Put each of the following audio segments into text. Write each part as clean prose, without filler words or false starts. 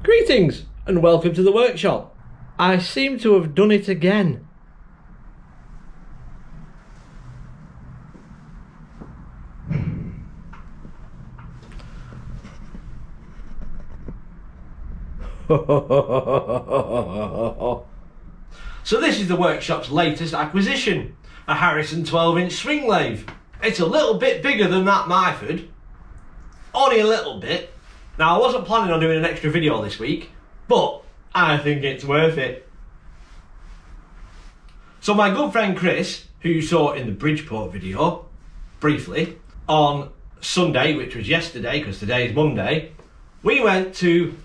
Greetings and welcome to the workshop. I seem to have done it again. So this is the workshop's latest acquisition, a Harrison 12-inch swing lathe. It's a little bit bigger than that Myford, only a little bit. Now I wasn't planning on doing an extra video this week, but I think it's worth it. So my good friend Chris, who you saw in the Bridgeport video, briefly, on Sunday, which was yesterday because today is Monday, we went to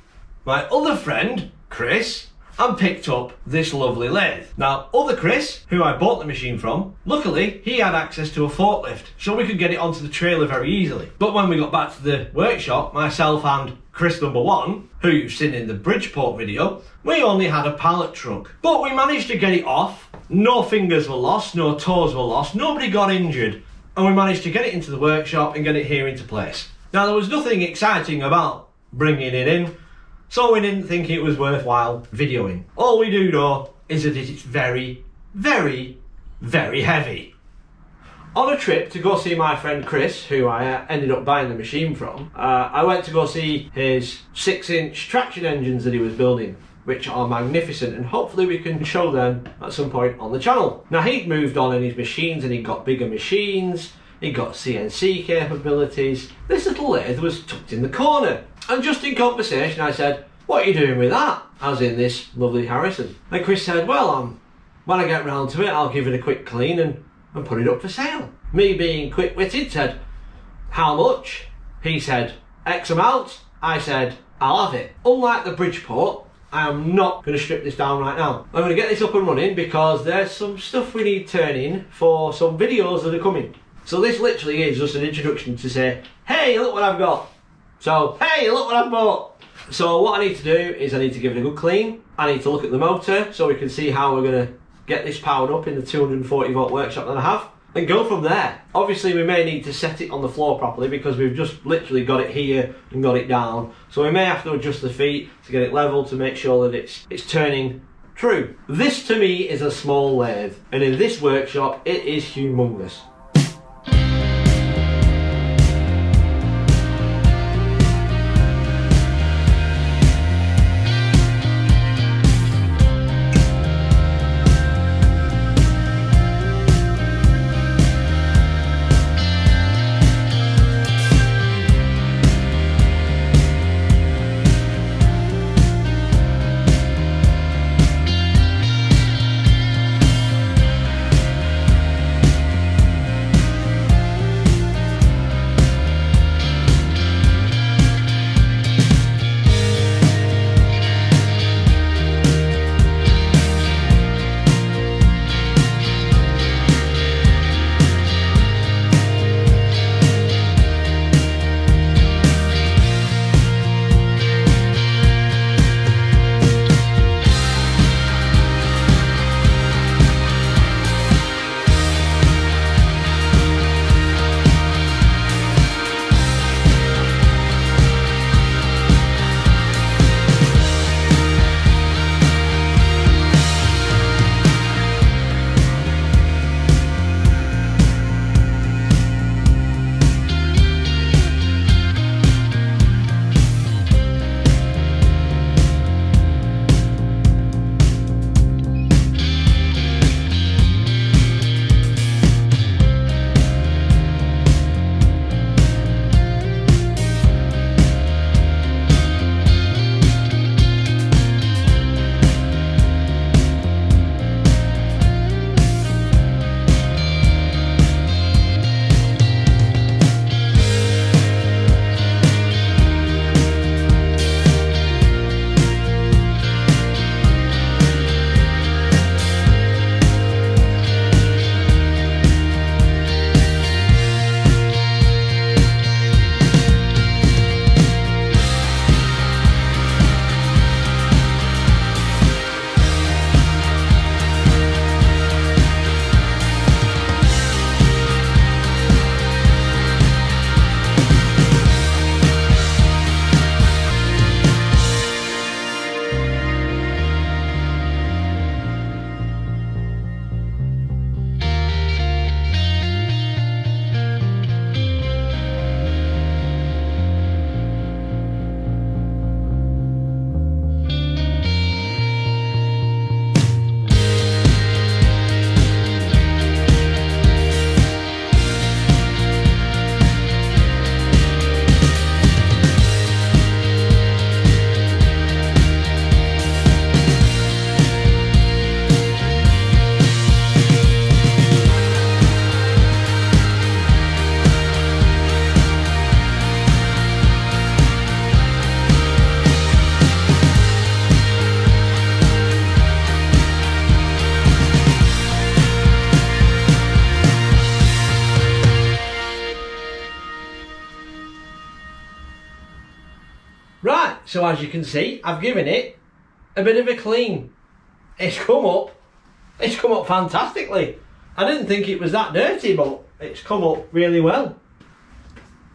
my other friend, Chris, and picked up this lovely lathe. Now, other Chris, who I bought the machine from, luckily he had access to a forklift, so we could get it onto the trailer very easily. But when we got back to the workshop, myself and Chris number one, who you've seen in the Bridgeport video, we only had a pallet truck. But we managed to get it off, no fingers were lost, no toes were lost, nobody got injured, and we managed to get it into the workshop and get it here into place. Now there was nothing exciting about bringing it in, so we didn't think it was worthwhile videoing. All we do know is that it's very, very, very heavy. On a trip to go see my friend Chris, who I ended up buying the machine from, I went to go see his 6-inch traction engines that he was building, which are magnificent, and hopefully we can show them at some point on the channel. Now he'd moved on in his machines and he'd got bigger machines, he got CNC capabilities. This little lathe was tucked in the corner. And just in conversation I said, "What are you doing with that?" As in this lovely Harrison. And Chris said, "Well, when I get round to it, I'll give it a quick clean and put it up for sale." Me being quick-witted said, "How much?" He said, "X amount." I said, "I'll have it." Unlike the Bridgeport, I am not going to strip this down right now. I'm going to get this up and running because there's some stuff we need turning for some videos that are coming. So this literally is just an introduction to say, hey, look what I've got. So, hey, look what I've bought. So what I need to do is I need to give it a good clean. I need to look at the motor so we can see how we're going to get this powered up in the 240 volt workshop that I have, and go from there. Obviously we may need to set it on the floor properly because we've just literally got it here and got it down. So we may have to adjust the feet to get it level to make sure that it's turning true. This to me is a small lathe, and in this workshop it is humongous. So as you can see, I've given it a bit of a clean. It's come up fantastically. I didn't think it was that dirty, but it's come up really well.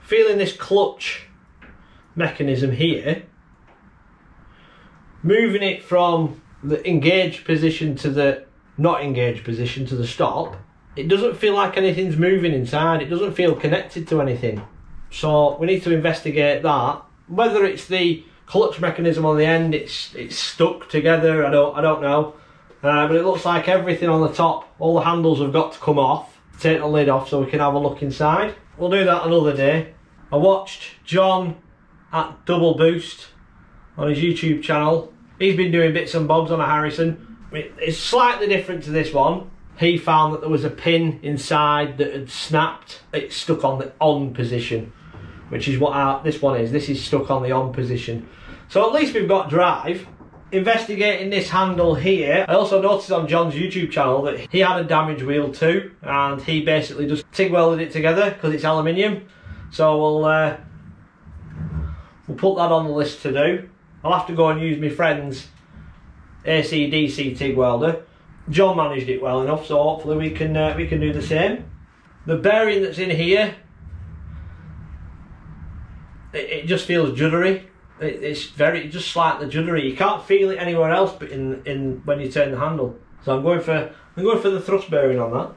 Feeling this clutch mechanism here, moving it from the engaged position to the not engaged position to the stop, it doesn't feel like anything's moving inside. It doesn't feel connected to anything. So we need to investigate that. Whether it's the clutch mechanism on the end, it's stuck together, I don't know. But it looks like everything on the top, all the handles have got to come off. Take the lid off so we can have a look inside. We'll do that another day. I watched John at Double Boost on his YouTube channel. He's been doing bits and bobs on a Harrison. It's slightly different to this one. He found that there was a pin inside that had snapped. It's stuck on the on position, which is what this one is. This is stuck on the on position. So at least we've got drive. Investigating this handle here, I also noticed on John's YouTube channel that he had a damaged wheel too, and he basically just TIG welded it together because it's aluminium. So we'll put that on the list to do. I'll have to go and use my friend's AC/DC TIG welder. John managed it well enough, so hopefully we can do the same. The bearing that's in here, it just feels juddery. It's just slightly juddery. You can't feel it anywhere else but in when you turn the handle. So I'm going for the thrust bearing on that.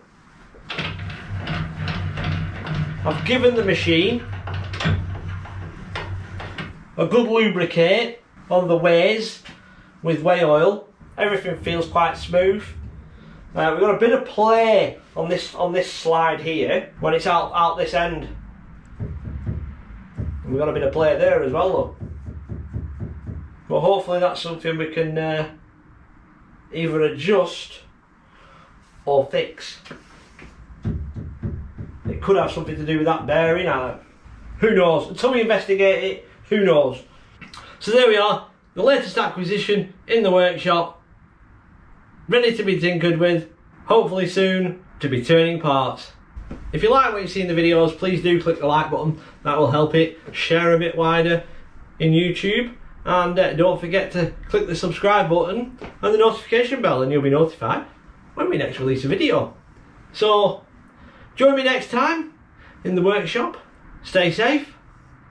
I've given the machine a good lubricate on the ways with whey oil. Everything feels quite smooth. We've got a bit of play on this slide here when it's out this end. We've got a bit of play there as well though. But hopefully that's something we can either adjust or fix. It could have something to do with that bearing. Who knows? Until we investigate it, who knows? So there we are, the latest acquisition in the workshop, ready to be tinkered with, hopefully soon to be turning parts. If you like what you see in the videos, please do click the like button. That will help it share a bit wider in YouTube. And don't forget to click the subscribe button and the notification bell, and you'll be notified when we next release a video. So join me next time in the workshop. Stay safe.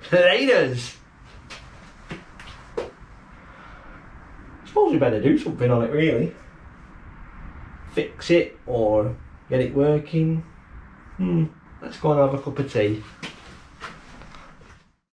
Laters. I suppose we better do something on it really. Fix it or get it working. Let's go and have a cup of tea.